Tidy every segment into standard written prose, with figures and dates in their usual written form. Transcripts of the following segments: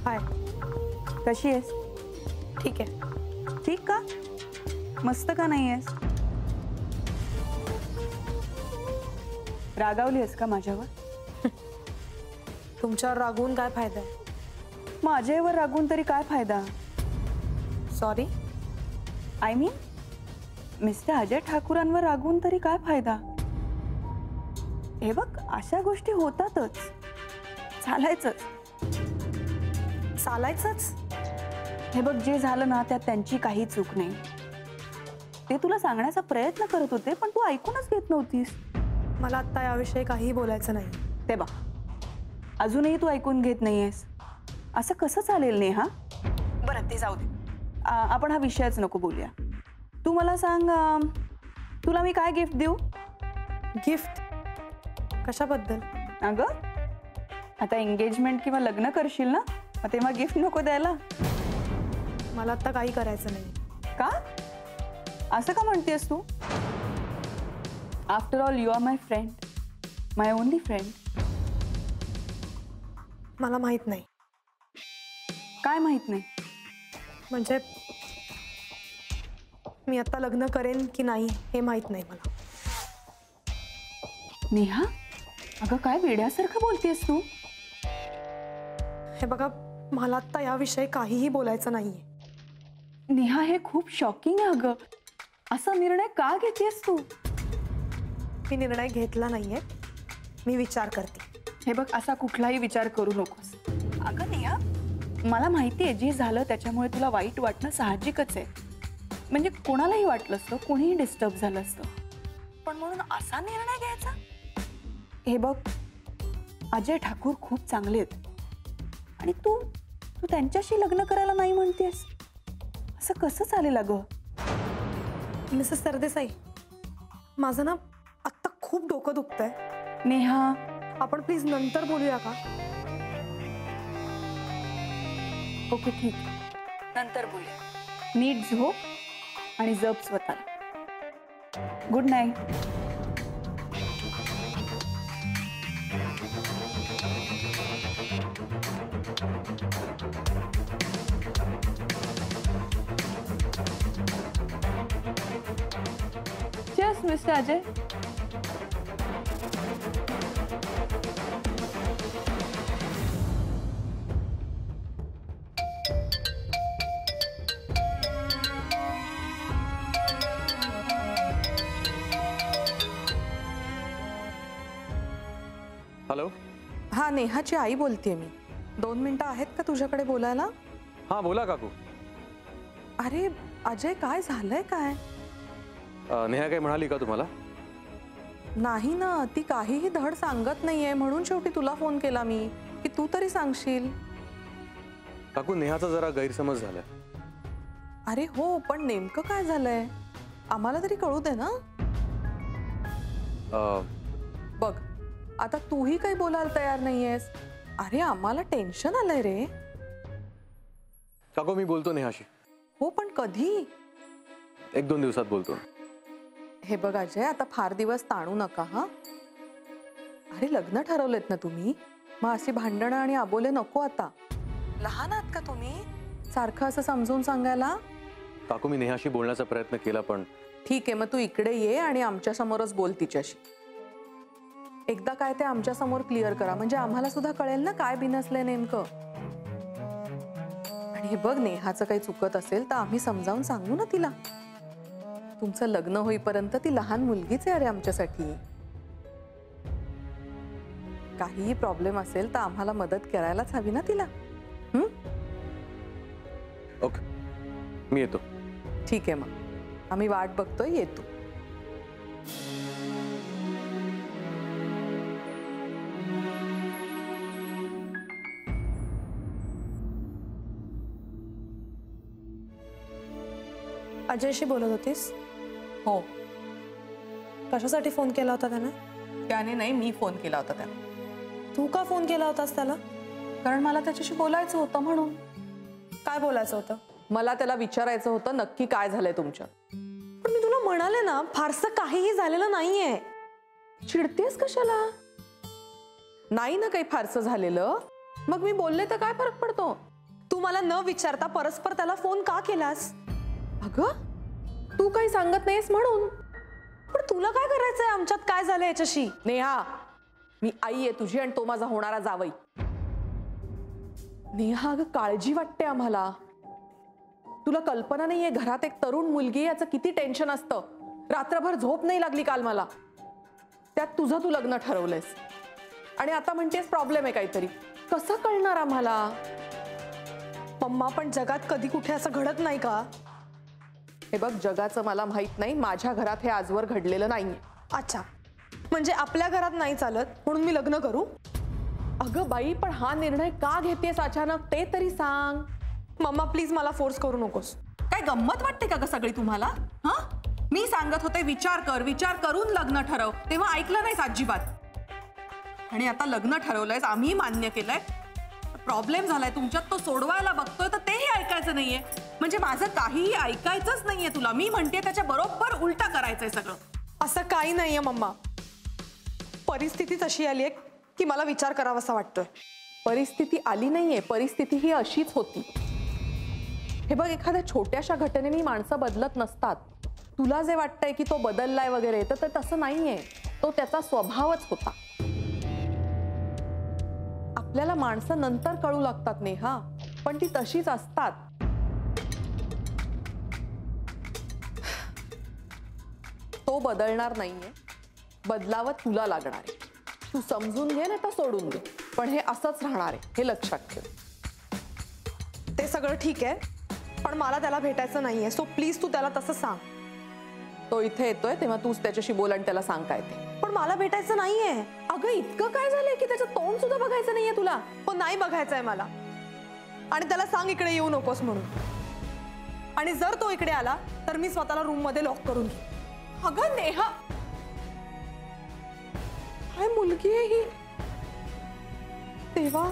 हाय, कशी आहेस? ठीक आहे. ठीक का? मस्त का नाही आहेस? रागावली आहेस का माझ्यावर? तुमच्यावर रागवून काय फायदा आहे? मग अजयवर रागवून तरी काय फायदा? Sorry. I mean mister Ajay ठाकूरांवर रागवून तरी काय फायदा? हे बघ, अशा गोष्टी होतातच, चालायचंच. चालायचंच? हे बघ, जे झालं ना त्यात त्यांची काही चूक नाही. ते तुला सांगण्याचा प्रयत्न करत होते पण तू ऐकूनच घेत नव्हतीस. मला आत्ता याविषयी काहीही बोलायचं नाही. ते बघ, अजूनही तू ऐकून घेत नाहीयेस. असं कसं चालेल नेहा? बरं ते जाऊ दे, आपण हा विषयच नको बोलूया. तू मला सांग, तुला मी काय गिफ्ट देऊ? गिफ्ट? कशाबद्दल? अगं, आता एंगेजमेंट किंवा लग्न करशील ना, मग तेव्हा गिफ्ट नको द्यायला? मला आत्ता काही करायचं नाही. का? असं का म्हणतेस तू? After all you are my friend, my only friend. मला माहित नाही. काय माहित नाही? म्हणजे मी आता लग्न करेन की नाही हे माहित नाही मला. नेहा, अगं काय वेड्यासारखं बोलतेस तू? हे बघा, मला आत्ता याविषयी काहीही बोलायचं नाहीये. नेहा, हे खूप शॉकिंग आहे अगं. असा निर्णय का घेतेस तू? मी निर्णय घेतला नाहीये, मी विचार करते. हे बघ, असा कुठलाही विचार करू नकोस. अगं नेहा, मला माहिती आहे जे झालं त्याच्यामुळे तुला वाईट वाटणं साहजिकच आहे. म्हणजे कोणालाही वाटलं असतं, कोणीही डिस्टर्ब झालं असतं, पण म्हणून असा निर्णय घ्यायचा? हे बघ, अजय ठाकूर खूप चांगले आहेत आणि तू त्यांच्याशी लग्न करायला नाही म्हणतेस. असं कसं चालेल अगं? मिसेस सरदेसाई, माझं ना आत्ता खूप डोकं दुखतंय. नेहा, आपण प्लीज नंतर बोलूया का? ओके ठीक, नंतर बोलूया. नीट झोप आणि जप स्वतःला. Good night. चेस मिस्टर अजय. हॅलो. हा, नेहाची आई बोलतेय मी. 2 मिनिटं आहेत का तुझ्याकडे बोलायला? हां बोला काकू. अरे अजय, काय झालंय काय? नेहा काय म्हणाली का तुम्हाला? नाही ना, ती काहीही धड सांगत नाहीये, म्हणून शेवटी तुला फोन केला मी की तू तरी सांगशील. काकू, नेहाचा जरा गैरसमज झालाय. अरे हो, पण नेमकं काय झालंय आम्हाला तरी कळू दे ना. बघ, आता तूही काही बोलायला तयार नाहीयेस. अरे आम्हाला टेन्शन आलंय रे. काकू, मी बोलतो नेहाशी. हो, पण कधी? 1-2 दिवसात बोलतो. हे बघ अजय, आता फार दिवस ताणू नका हा. अरे लग्न ठरवलेत ना तुम्ही, मग अशी भांडणं आणि आबोले नको आता. लहान आहात का तुम्ही सारखं असं समजून सांगायला? काकू, मी नेहाशी बोलण्याचा प्रयत्न केला पण. ठीक आहे, मग तू इकडे ये आणि आमच्या समोरच बोल तिच्याशी. एकदा काय ते आमच्या समोर क्लिअर करा, म्हणजे आम्हाला सुद्धा कळेल ना काय बिनसलंय नेमकं. आणि हे बघ, नेहाचं काही चुकत असेल तर आम्ही समजावून सांगू ना तिला. तुमचं लग्न होईपर्यंत ती लहान मुलगीच आहे अरे आमच्यासाठी. काहीही प्रॉब्लेम असेल तर आम्हाला मदत करायलाच हवी ना तिला. ओके, मी येतो. ठीक आहे, मग आम्ही वाट बघतोय, येतो. अजयशी बोलत होतीस? हो. कशासाठी फोन केला होता त्याने? त्याने नाही, मी फोन केला होता त्याला. तू का फोन केला होतास त्याला? कारण मला त्याच्याशी बोलायचं होतं म्हणून. काय बोलायचं होतं? मला त्याला विचारायचं होतं नक्की काय झालंय तुमच्या. पण मी तुला म्हणाले ना, फारसं काहीही झालेलं नाहीये. चिडतेस कशाला? नाही ना काही फारसं झालेलं, मग मी बोलले तर काय फरक पडतो. मला न विचारता परस्पर त्याला फोन का केलास? अगं तू काही सांगत नाहीस म्हणून. पण तुला काय करायचंय? आमच्यात काय झालं याच्याशी? नेहा, मी आई आहे तुझी आणि तो माझा होणारा जावई. नेहा अगं काळजी वाटते आम्हाला. तुला कल्पना नाहीये घरात एक तरुण मुलगी याचं किती टेन्शन असतं. रात्रभर झोप नाही लागली काल मला. त्यात तुझं तू लग्न ठरवलंयस आणि आता म्हणतेस प्रॉब्लेम आहे काहीतरी. कसं कळणार आम्हाला? मम्मा, पण जगात कधी कुठे असं घडत नाही का? हे बघ, जगाचं मला माहित नाही, माझ्या घरात हे आजवर घडलेलं नाहीये. अच्छा, म्हणजे आपल्या घरात नाही चालत म्हणून मी लग्न करू? अगं बाई, पण हा निर्णय का घेतेस अचानक ते तरी सांग. मम्मा प्लीज मला फोर्स करू नकोस. काय गंमत वाटते का ग सगळी तुम्हाला? हा, मी सांगत होते विचार कर, विचार करून लग्न ठरव, तेव्हा ऐकलं नाहीस अजिबात. आणि आता लग्न ठरवलंयस, आम्ही मान्य केलंय. प्रॉब्लेम झालाय तुमच्यात, तो सोडवायला बघतोय, तर तेही ऐकायचं नाहीये. म्हणजे माझं काहीही ऐकायचंच नाहीये तुला. मी म्हणते त्याच्या बरोबर उलटा करायचंय सगळं. असं काही नाहीये मम्मा. परिस्थितीच अशी आली आहे की मला विचार करावासा वाटतोय. परिस्थिती आली नाहीये, परिस्थिती ही अशीच होती. हे बघ, एखाद्या छोट्याशा घटनेने माणसं बदलत नसतात. तुला जे वाटतंय की तो बदललाय वगैरे, तर तसं नाहीये. तो त्याचा स्वभावच होता. आपल्याला माणसं नंतर कळू लागतात नेहा, पण ती तशीच असतात. तो बदलणार नाहीये, बदलावं तुला लागणार आहे. तू समजून घे नाही तर सोडून दे, पण हे असंच राहणार आहे, हे लक्षात ठेव. ते सगळं ठीक आहे, पण मला त्याला भेटायचं नाहीये. सो प्लीज तू त्याला तसं सांग. तो इथे येतोय तेव्हा तूच त्याच्याशी बोल आणि त्याला सांग काय ते. पण मला भेटायचं नाहीये. अगं इतकं काय झालंय की त्याचं तोंड सुद्धा बघायचं नाहीये तुला? हो, नाही बघायचंय मला. आणि त्याला सांग इकडे येऊ नकोस म्हणून. आणि जर तो इकडे आला तर मी स्वतःला रूम मध्ये लॉक करून घेईन. अगं नेहा, काय मुलगी आहे ही? तेव्हा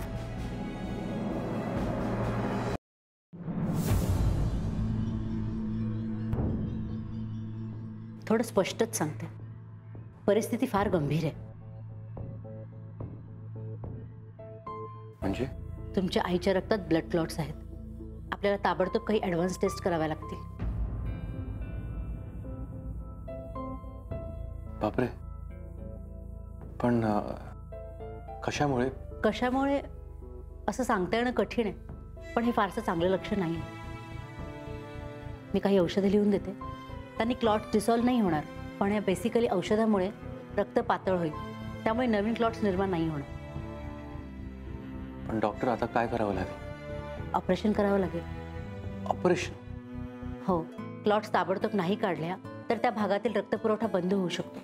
थोडं स्पष्टच सांगते, परिस्थिती फार गंभीर आहे. म्हणजे तुमच्या आईच्या रक्तात ब्लड क्लॉट्स आहेत. आपल्याला ताबडतोब काही ॲडव्हान्स टेस्ट कराव्या लागतील. बापरे, पण कशामुळे? कशामुळे असं सांगता येणं कठीण आहे, पण हे फारसं चांगलं लक्षण नाही. मी काही औषधं लिहून देते. त्यांनी क्लॉट्स डिसॉल्व्ह नाही होणार, पण या बेसिकली औषधामुळे रक्त पातळ होईल. त्यामुळे नवीन क्लॉट्स निर्माण नाही होणार. पण डॉक्टर, आता काय करावं लागेल? ऑपरेशन करावं लागेल. ऑपरेशन? हो, क्लॉट्स ताबडतोब नाही काढल्या तर त्या भागातील रक्तपुरवठा बंद होऊ शकतो.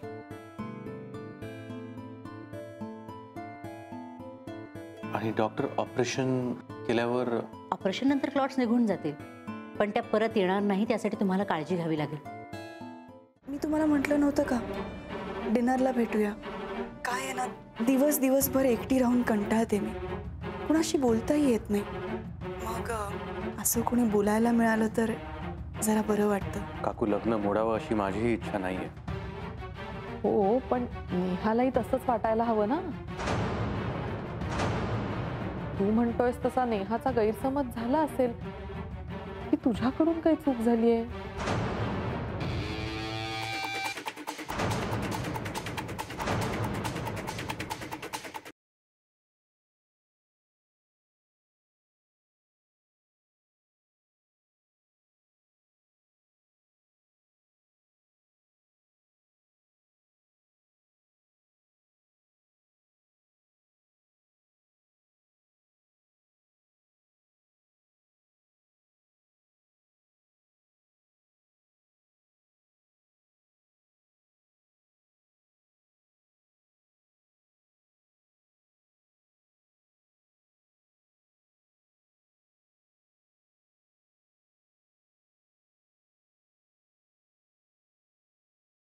आणि डॉक्टर, ऑपरेशन केल्यावर? ऑपरेशन नंतर क्लॉट्स निघून जातील, पण त्या परत येणार नाही. त्यासाठी तुम्हाला काळजी घ्यावी लागेल. मी तुम्हाला म्हटलं नव्हतं का डिनरला भेटूया? काय आहे ना, दिवसभर एकटी राहून कंटाळते मी. कुणाशी बोलताही येत नाही. मग असं कोणी बोलायला मिळालं तर जरा बरं वाटतं. काकू, लग्न मोडावं अशी माझीही इच्छा नाहीये. हो, पण नेहालाही तसंच वाटायला हवं ना. तू म्हणतोयस तसा नेहाचा गैरसमज झाला असेल की तुझ्याकडून काही चूक झालीये.